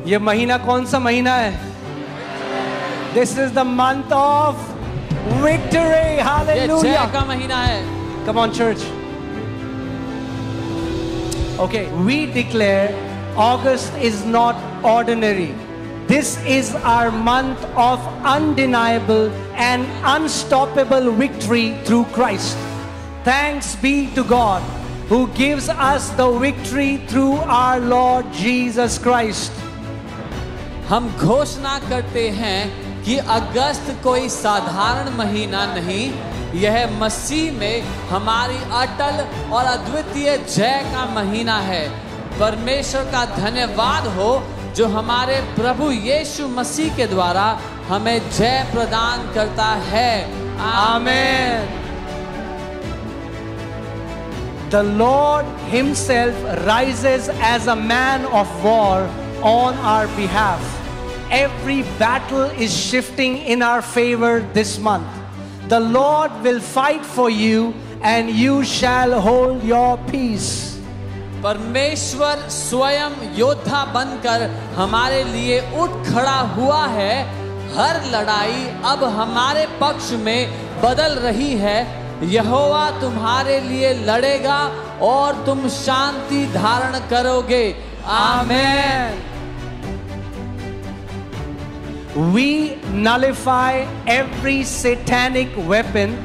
ये महीना कौन सा महीना है? This is the month of victory. ये Hallelujah. जय का महीना है. Come on, church. Okay, we declare August is not ordinary. This is our month of undeniable and unstoppable victory through Christ. Thanks be to God who gives us the victory through our Lord Jesus Christ. हम घोषणा करते हैं कि अगस्त कोई साधारण महीना नहीं, यह मसीह में हमारी अटल और अद्वितीय जय का महीना है. परमेश्वर का धन्यवाद हो जो हमारे प्रभु यीशु मसीह के द्वारा हमें जय प्रदान करता है. Amen. The Lord Himself rises as a man of war on our behalf. Every battle is shifting in our favor this month. The Lord will fight for you and you shall hold your peace. परमेश्वर स्वयं योद्धा बनकर हमारे लिए उठ खड़ा हुआ है. हर लड़ाई अब हमारे पक्ष में बदल रही है. यहोवा तुम्हारे लिए लड़ेगा और तुम शांति धारण करोगे. आमीन. We nullify every satanic weapon,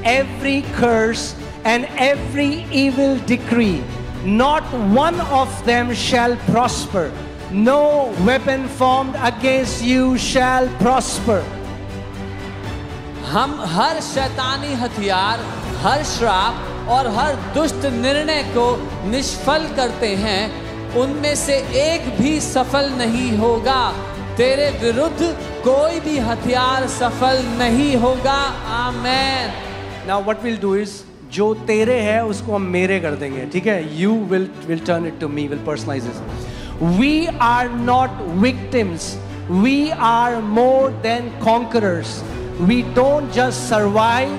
every curse, and every evil decree. Not one of them shall prosper. No weapon formed against you shall prosper. हम हर शैतानी हथियार, हर श्राप और हर दुष्ट निर्णय को निष्फल करते हैं. उनमें से एक भी सफल नहीं होगा. तेरे विरुद्ध कोई भी हथियार सफल नहीं होगा. आमीन. Now what we'll do is, जो तेरे है उसको हम मेरे कर देंगे, ठीक है? You will turn it to me, will personalize this. We are not victims. We are more than conquerors. We don't just survive,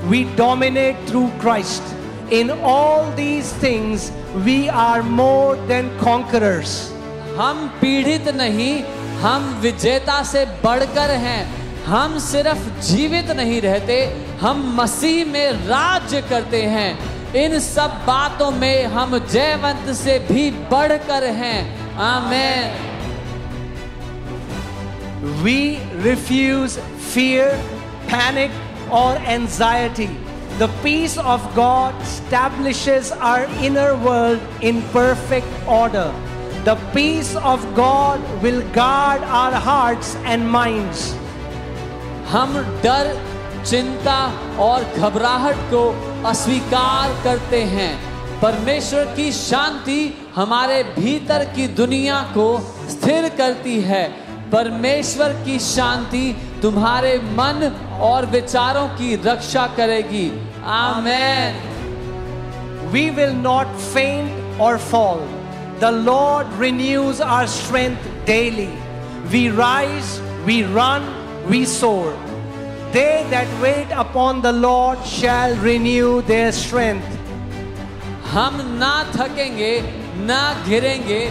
we dominate through Christ. In all these things, we are more than conquerors. हम पीड़ित नहीं, हम विजेता से बढ़कर हैं. हम सिर्फ जीवित नहीं रहते, हम मसीह में राज्य करते हैं. इन सब बातों में हम जयवंत से भी बढ़कर हैं. आमीन. We refuse fear, panic, or anxiety. The peace of God establishes our inner world in perfect order. The peace of God will guard our hearts and minds. हम डर, चिंता और घबराहट को अस्वीकार करते हैं. परमेश्वर की शांति हमारे भीतर की दुनिया को स्थिर करती है. परमेश्वर की शांति तुम्हारे मन और विचारों की रक्षा करेगी. आमीन. We will not faint or fall. The Lord renews our strength daily. We rise, we run, we soar. They that wait upon the Lord shall renew their strength. हम ना थकेंगे, ना गिरेंगे.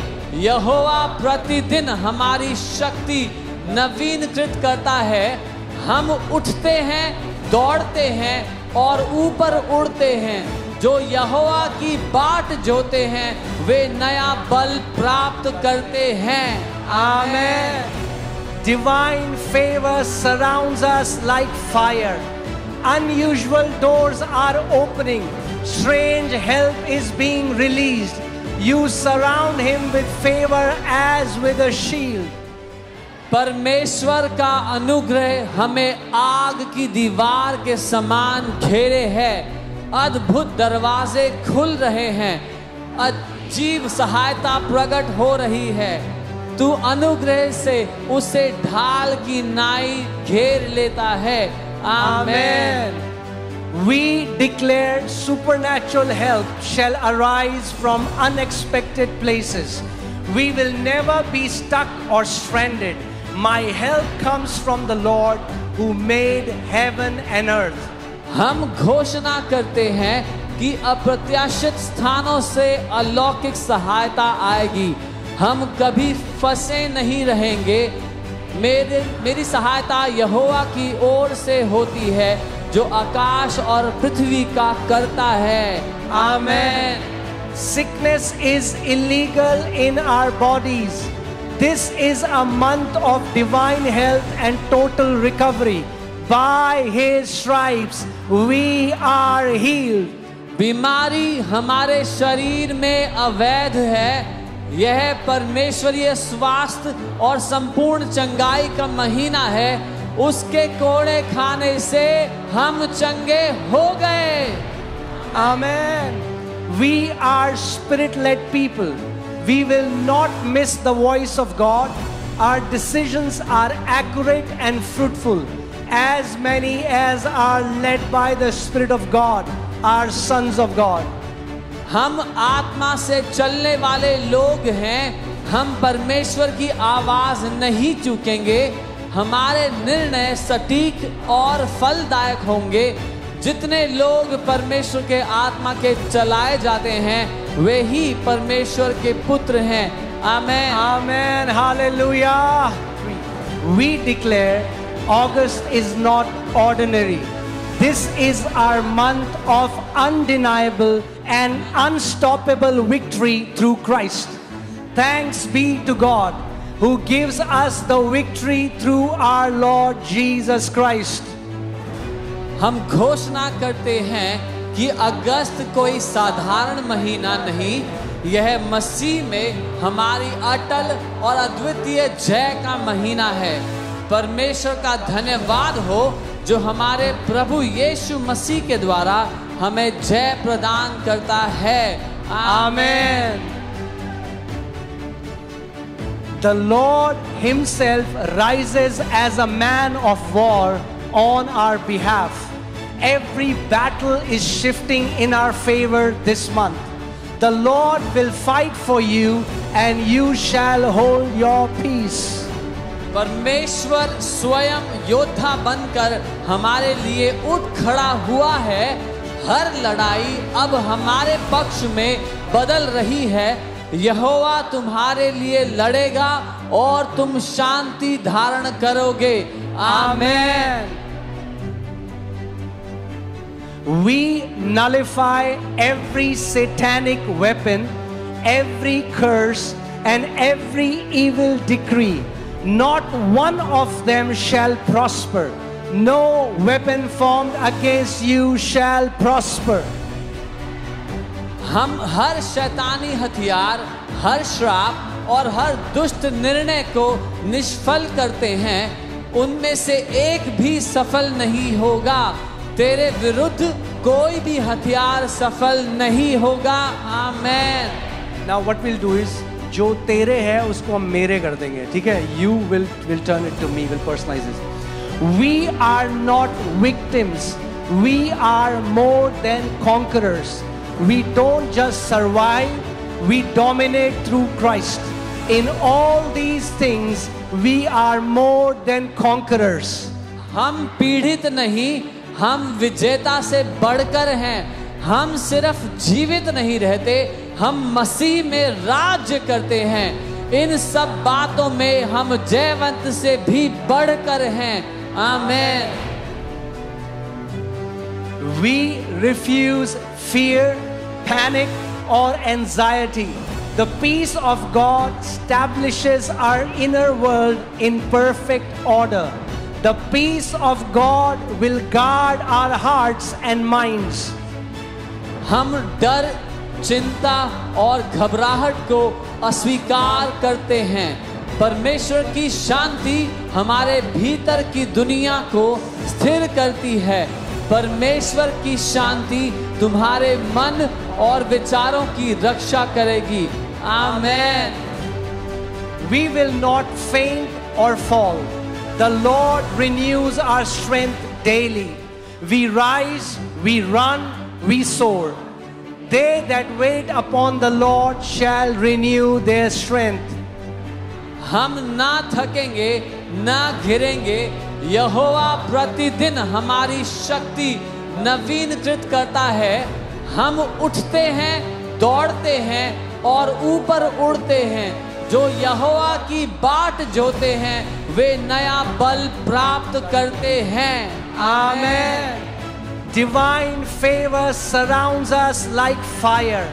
यहोवा प्रतिदिन हमारी शक्ति नवीनकृत करता है. हम उठते हैं, दौड़ते हैं और ऊपर उड़ते हैं. जो यहोवा की बाट जोते हैं वे नया बल प्राप्त करते हैं. आमीन. Divine favor surrounds us like fire. Unusual doors are opening. Strange help is being released. You surround him with favor as with a shield. परमेश्वर का अनुग्रह हमें आग की दीवार के समान घेरे है. अद्भुत दरवाजे खुल रहे हैं. अजीब सहायता प्रकट हो रही है. तू अनुग्रह से उसे ढाल की नाई घेर लेता है. आमीन. We declare supernatural help shall arise from unexpected places. We will never be stuck or stranded. My help comes from the Lord who made heaven and earth. हम घोषणा करते हैं कि अप्रत्याशित स्थानों से अलौकिक सहायता आएगी. हम कभी फंसे नहीं रहेंगे। मेरी सहायता यहोवा की ओर से होती है, जो आकाश और पृथ्वी का करता है। आमेन। Sickness is illegal in our bodies. This is a month of divine health and total recovery. By His stripes we are healed. बीमारी हमारे शरीर में अवैध है। यह परमेश्वरीय स्वास्थ्य और संपूर्ण चंगाई का महीना है। उसके कोड़े खाने से हम चंगे हो गए। Amen. We are spirit-led people. We will not miss the voice of God. Our decisions are accurate and fruitful. As many as are led by the Spirit of God are sons of God. हम आत्मा से चलने वाले लोग हैं। हम परमेश्वर की आवाज नहीं चूकेंगे। हमारे निर्णय सटीक और फलदायक होंगे। जितने लोग परमेश्वर के आत्मा के चलाए जाते हैं वे ही परमेश्वर के पुत्र हैं। आमेन। Amen. Hallelujah. We declare August is not ordinary. This is our month of undeniable and unstoppable victory through Christ. Thanks be to God who gives us the victory through our Lord Jesus Christ. हम घोषणा करते हैं कि अगस्त कोई साधारण महीना नहीं, यह मसीह में हमारी अटल और अद्वितीय जय का महीना है। परमेश्वर का धन्यवाद हो जो हमारे प्रभु यीशु मसीह के द्वारा हमें जय प्रदान करता है। आमेन। The Lord Himself rises as a man of war on our behalf. Every battle is shifting in our favor this month. The Lord will fight for you and you shall hold your peace. परमेश्वर स्वयं योद्धा बनकर हमारे लिए उठ खड़ा हुआ है। हर लड़ाई अब हमारे पक्ष में बदल रही है। यहोवा तुम्हारे लिए लड़ेगा और तुम शांति धारण करोगे। आमेन। We nullify every satanic weapon, every curse, and every evil decree. Not one of them shall prosper. No weapon formed against you shall prosper. हम हर शैतानी हथियार, हर श्राप और हर दुष्ट निर्णय को निष्फल करते हैं। उनमें से एक भी सफल नहीं होगा। तेरे विरुद्ध कोई भी हथियार सफल नहीं होगा। आमेन। Now what we'll do is जो तेरे है उसको हम मेरे कर देंगे, ठीक है? You will turn it to me, will personalize it. We are not victims. We are more than conquerors. We don't just survive, we dominate through Christ. In all these things, we are more than conquerors. हम पीड़ित नहीं, हम विजेता से बढ़कर हैं। हम सिर्फ जीवित नहीं रहते, हम मसीह में राज्य करते हैं। इन सब बातों में हम जयवंत से भी बढ़कर हैं। आमेन। We refuse fear, panic, or anxiety. The peace of God establishes our inner world in perfect order. The peace of God will guard our hearts and minds. हम डर, चिंता और घबराहट को अस्वीकार करते हैं। परमेश्वर की शांति हमारे भीतर की दुनिया को स्थिर करती है। परमेश्वर की शांति तुम्हारे मन और विचारों की रक्षा करेगी। आमेन। We will not faint or fall. The Lord renews our strength daily. We rise, we run, we soar. They that wait upon the Lord shall renew their strength. हम ना थकेंगे, ना घिरेंगे। यहोवा प्रतिदिन हमारी शक्ति नवीनकृत करता है। हम उठते हैं, दौड़ते हैं और ऊपर उड़ते हैं। जो यहोवा की बाट जोते हैं वे नया बल प्राप्त करते हैं। Amen. Divine favor surrounds us like fire.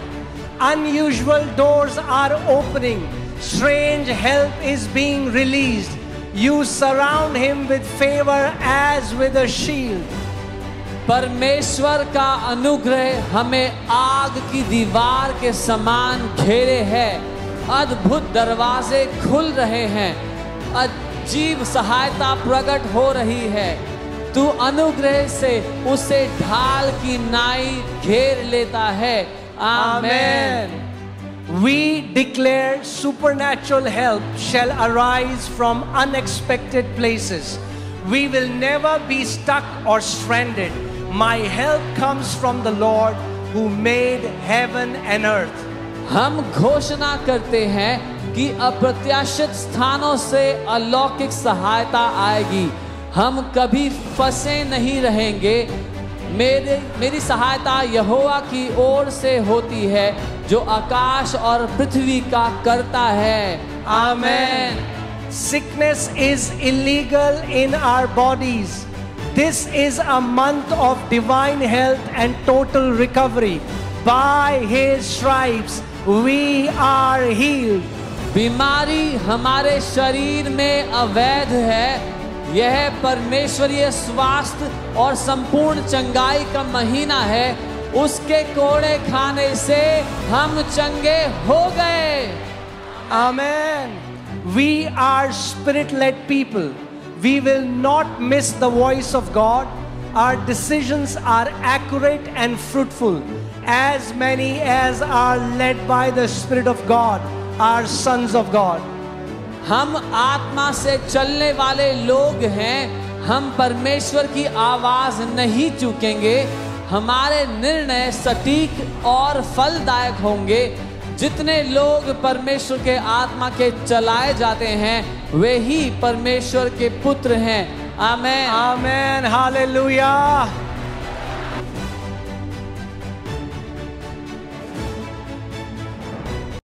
Unusual doors are opening. Strange help is being released. You surround him with favor as with a shield. परमेश्वर का अनुग्रह हमें आग की दीवार के समान घेरे है। अद्भुत दरवाजे खुल रहे हैं, अजीब सहायता प्रकट हो रही है। तू अनुग्रह से उसे ढाल की नाई घेर लेता है। आमेन। We declare supernatural help shall arise from unexpected places. We will never be stuck or stranded. My help comes from the Lord who made heaven and earth. हम घोषणा करते हैं कि अप्रत्याशित स्थानों से अलौकिक सहायता आएगी। हम कभी फंसे नहीं रहेंगे। मेरी सहायता यहोवा की ओर से होती है जो आकाश और पृथ्वी का करता है। आमेन। Sickness is illegal in our bodies. This is a month of divine health and total recovery. By his stripes we are healed. बीमारी हमारे शरीर में अवैध है। यह परमेश्वरीय स्वास्थ्य और संपूर्ण चंगाई का महीना है। उसके कोड़े खाने से हम चंगे हो गए। Amen. We are spirit-led people. We will not miss the voice of God. Our decisions are accurate and fruitful. As many as are led by the Spirit of God are sons of God. हम आत्मा से चलने वाले लोग हैं। हम परमेश्वर की आवाज नहीं चूकेंगे। हमारे निर्णय सटीक और फलदायक होंगे। जितने लोग परमेश्वर के आत्मा के चलाए जाते हैं वे ही परमेश्वर के पुत्र हैं। आमेन। Amen. Hallelujah.